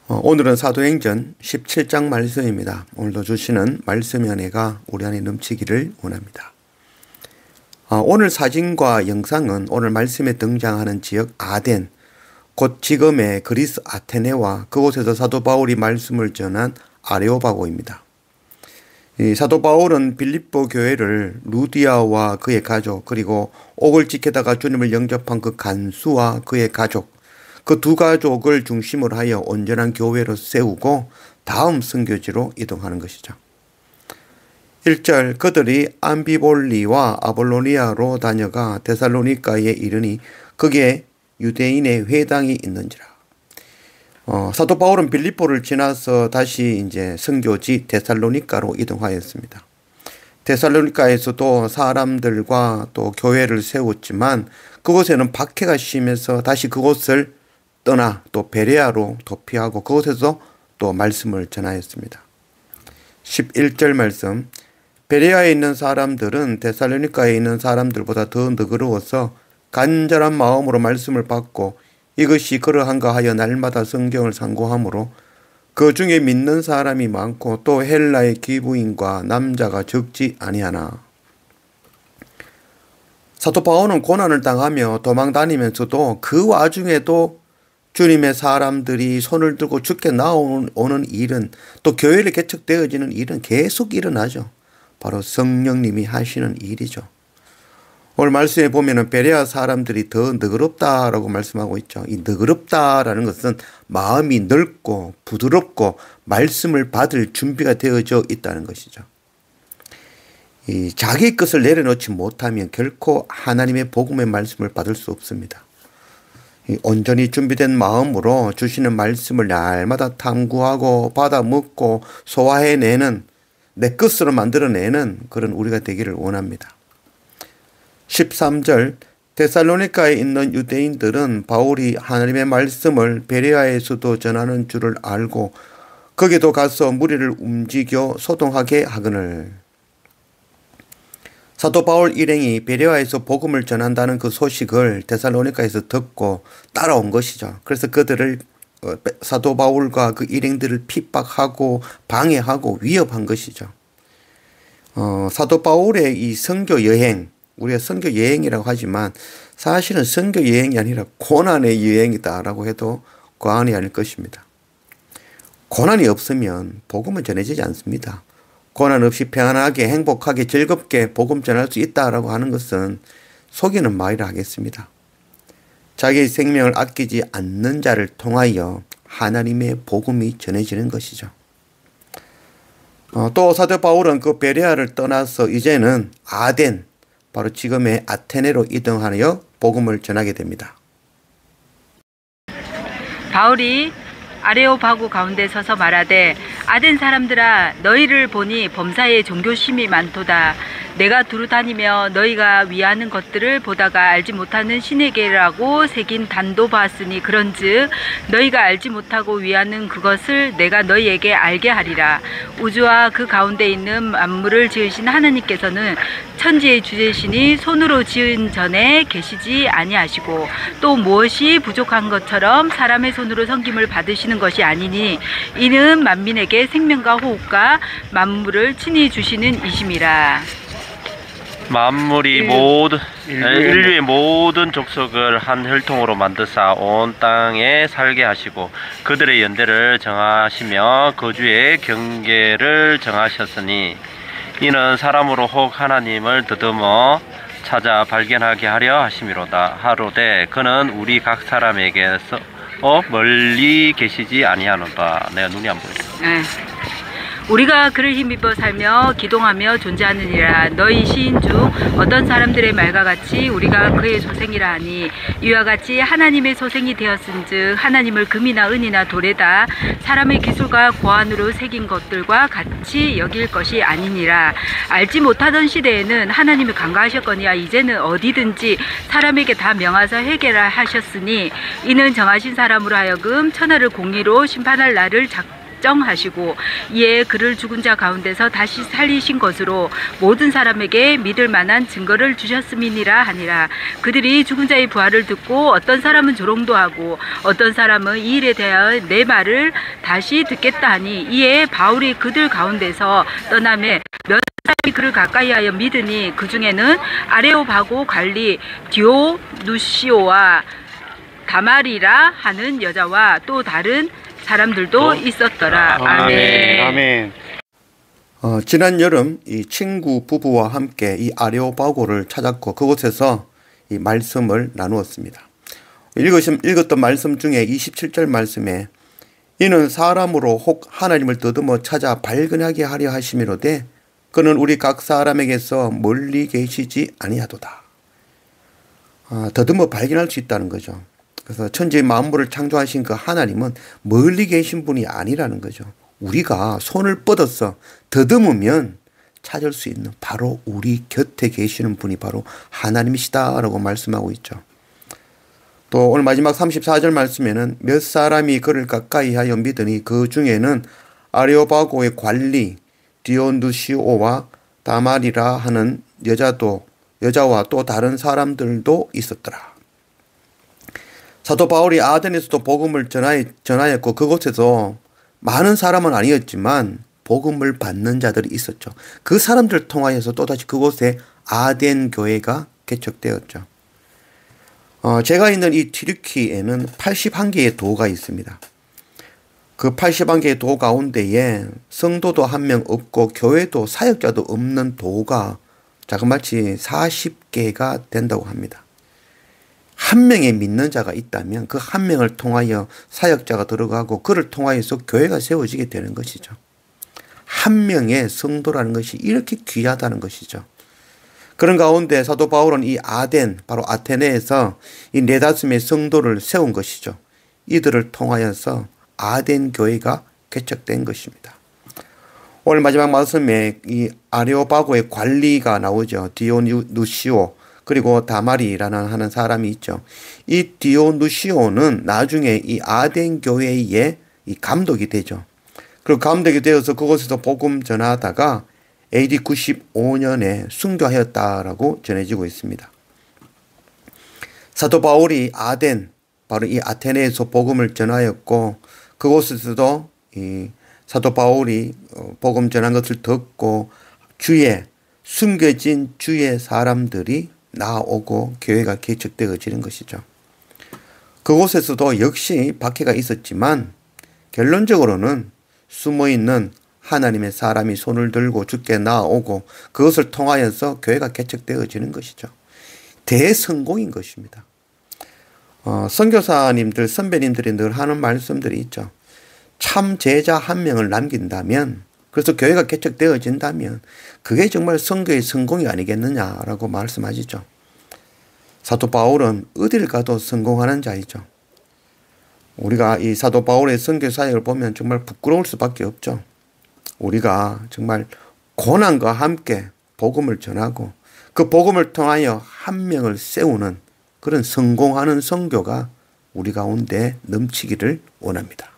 오늘은 사도행전 17장 말씀입니다. 오늘도 주시는 말씀의 은혜가 우리 안에 넘치기를 원합니다. 오늘 사진과 영상은 오늘 말씀에 등장하는 지역 아덴, 곧 지금의 그리스 아테네와 그곳에서 사도 바울이 말씀을 전한 아레오바고입니다. 사도 바울은 빌립보 교회를 루디아와 그의 가족, 그리고 옥을 지키다가 주님을 영접한 그 간수와 그의 가족, 그 두 가족을 중심으로 하여 온전한 교회로 세우고 다음 선교지로 이동하는 것이죠. 1절, 그들이 암비볼리와 아볼로니아로 다녀가 데살로니가에 이르니 거기에 유대인의 회당이 있는지라. 사도 바울은 빌립보를 지나서 다시 이제 선교지 데살로니가로 이동하였습니다. 데살로니가에서도 사람들과 또 교회를 세웠지만 그곳에는 박해가 심해서 다시 그곳을 떠나 또 베레아로 도피하고 그곳에서 또 말씀을 전하였습니다. 11절 말씀, 베레아에 있는 사람들은 데살로니가에 있는 사람들보다 더 너그러워서 간절한 마음으로 말씀을 받고 이것이 그러한가 하여 날마다 성경을 상고하므로 그 중에 믿는 사람이 많고 또 헬라의 기부인과 남자가 적지 아니하나. 사도 바울은 고난을 당하며 도망 다니면서도 그 와중에도 주님의 사람들이 손을 들고 죽게 나오는 일은, 또 교회를 개척되어지는 일은 계속 일어나죠. 바로 성령님이 하시는 일이죠. 오늘 말씀에 보면은 베레아 사람들이 더 너그럽다라고 말씀하고 있죠. 이 너그럽다라는 것은 마음이 넓고 부드럽고 말씀을 받을 준비가 되어져 있다는 것이죠. 자기 것을 내려놓지 못하면 결코 하나님의 복음의 말씀을 받을 수 없습니다. 온전히 준비된 마음으로 주시는 말씀을 날마다 탐구하고 받아 먹고 소화해내는, 내 것으로 만들어내는 그런 우리가 되기를 원합니다. 13절, 데살로니가에 있는 유대인들은 바울이 하나님의 말씀을 베레아에서도 전하는 줄을 알고 거기도 가서 무리를 움직여 소동하게 하거늘. 사도 바울 일행이 베레아에서 복음을 전한다는 그 소식을 데살로니가에서 듣고 따라온 것이죠. 그래서 그들을 사도 바울과 그 일행들을 핍박하고 방해하고 위협한 것이죠. 사도 바울의 이 선교 여행, 우리가 선교 여행이라고 하지만 사실은 선교 여행이 아니라 고난의 여행이다라고 해도 과언이 아닐 것입니다. 고난이 없으면 복음은 전해지지 않습니다. 고난 없이 평안하게 행복하게 즐겁게 복음 전할 수 있다라고 하는 것은 속이는 말이라 하겠습니다. 자기의 생명을 아끼지 않는 자를 통하여 하나님의 복음이 전해지는 것이죠. 또 사도 바울은 그 베레아를 떠나서 이제는 아덴, 바로 지금의 아테네로 이동하여 복음을 전하게 됩니다. 바울이 아레오바고 가운데 서서 말하되, 아덴 사람들아, 너희를 보니 범사에 종교심이 많도다. 내가 두루 다니며 너희가 위하는 것들을 보다가 알지 못하는 신에게라고 새긴 단도 봤으니 그런즉 너희가 알지 못하고 위하는 그것을 내가 너희에게 알게 하리라. 우주와 그 가운데 있는 만물을 지으신 하나님께서는 천지의 주제시니 손으로 지은 전에 계시지 아니하시고 또 무엇이 부족한 것처럼 사람의 손으로 섬김을 받으시는 것이 아니니 이는 만민에게 생명과 호흡과 만물을 친히 주시는 이심이라. 만물이 모든 인류의 모든 족속을 한 혈통으로 만드사 온 땅에 살게 하시고 그들의 연대를 정하시며 거주의 경계를 정하셨으니 이는 사람으로 혹 하나님을 더듬어 찾아 발견하게 하려 하심이로다. 하로되 그는 우리 각 사람에게서 멀리 계시지 아니하노라. 내가 눈이 안 보이네. 우리가 그를 힘입어 살며 기동하며 존재하느니라. 너희 시인 중 어떤 사람들의 말과 같이 우리가 그의 소생이라 하니 이와 같이 하나님의 소생이 되었은즉 하나님을 금이나 은이나 돌에다 사람의 기술과 고안으로 새긴 것들과 같이 여길 것이 아니니라. 알지 못하던 시대에는 하나님이 간과하셨거니와 이제는 어디든지 사람에게 다 명하사 회개라 하셨으니 이는 정하신 사람으로 하여금 천하를 공의로 심판할 날을 결정하시고 이에 그를 죽은 자 가운데서 다시 살리신 것으로 모든 사람에게 믿을 만한 증거를 주셨음이니라 하니라. 그들이 죽은 자의 부활을 듣고 어떤 사람은 조롱도 하고 어떤 사람은 이 일에 대하여 내 말을 다시 듣겠다 하니 이에 바울이 그들 가운데서 떠나매 몇 사람이 그를 가까이하여 믿으니 그 중에는 아레오바고 관리 디오누시오와 다말이라 하는 여자와 또 다른 사람들도 있었더라. 아멘. 아멘. 지난 여름 이 친구 부부와 함께 이 아레오바고를 찾았고 그곳에서 이 말씀을 나누었습니다. 읽었던 말씀 중에 27절 말씀에 이는 사람으로 혹 하나님을 더듬어 찾아 발견하게 하려 하심이로되 그는 우리 각 사람에게서 멀리 계시지 아니하도다. 더듬어 발견할 수 있다는 거죠. 그래서 천지의 만물을 창조하신 그 하나님은 멀리 계신 분이 아니라는 거죠. 우리가 손을 뻗어서 더듬으면 찾을 수 있는 바로 우리 곁에 계시는 분이 바로 하나님이시다라고 말씀하고 있죠. 또 오늘 마지막 34절 말씀에는 몇 사람이 그를 가까이 하여 믿으니 그 중에는 아레오바고의 관리 디오누시오와 다말이라 하는 여자와 또 다른 사람들도 있었더라. 사도 바울이 아덴에서도 복음을 전하였고 그곳에서 많은 사람은 아니었지만 복음을 받는 자들이 있었죠. 그 사람들을 통하여서 또다시 그곳에 아덴 교회가 개척되었죠. 제가 있는 이 튀르키에는 81개의 도가 있습니다. 그 81개의 도 가운데에 성도도 한 명 없고 교회도 사역자도 없는 도가 자그마치 40개가 된다고 합니다. 한 명의 믿는 자가 있다면 그 한 명을 통하여 사역자가 들어가고 그를 통하여서 교회가 세워지게 되는 것이죠. 한 명의 성도라는 것이 이렇게 귀하다는 것이죠. 그런 가운데 사도 바울은 이 아덴, 바로 아테네에서 이 네다섯의 성도를 세운 것이죠. 이들을 통하여서 아덴 교회가 개척된 것입니다. 오늘 마지막 말씀에 이 아레오바고의 관리가 나오죠. 디오누시오 그리고 다말이라는 하는 사람이 있죠. 이 디오누시오는 나중에 이 아덴 교회의 이 감독이 되죠. 그리고 감독이 되어서 그곳에서 복음 전하다가 AD 95년에 순교하였다라고 전해지고 있습니다. 사도 바울이 아덴, 바로 이 아테네에서 복음을 전하였고 그곳에서도 이 사도 바울이 복음 전한 것을 듣고 숨겨진 주의 사람들이 나오고 교회가 개척되어지는 것이죠. 그곳에서도 역시 박해가 있었지만 결론적으로는 숨어있는 하나님의 사람이 손을 들고 주께 나오고 그것을 통하여서 교회가 개척되어지는 것이죠. 대성공인 것입니다. 선교사님들, 선배님들이 늘 하는 말씀들이 있죠. 참 제자 한 명을 남긴다면, 그래서 교회가 개척되어진다면 그게 정말 선교의 성공이 아니겠느냐라고 말씀하시죠. 사도 바울은 어딜 가도 성공하는 자이죠. 우리가 이 사도 바울의 선교 사역을 보면 정말 부끄러울 수밖에 없죠. 우리가 정말 고난과 함께 복음을 전하고 그 복음을 통하여 한 명을 세우는 그런 성공하는 선교가 우리 가운데 넘치기를 원합니다.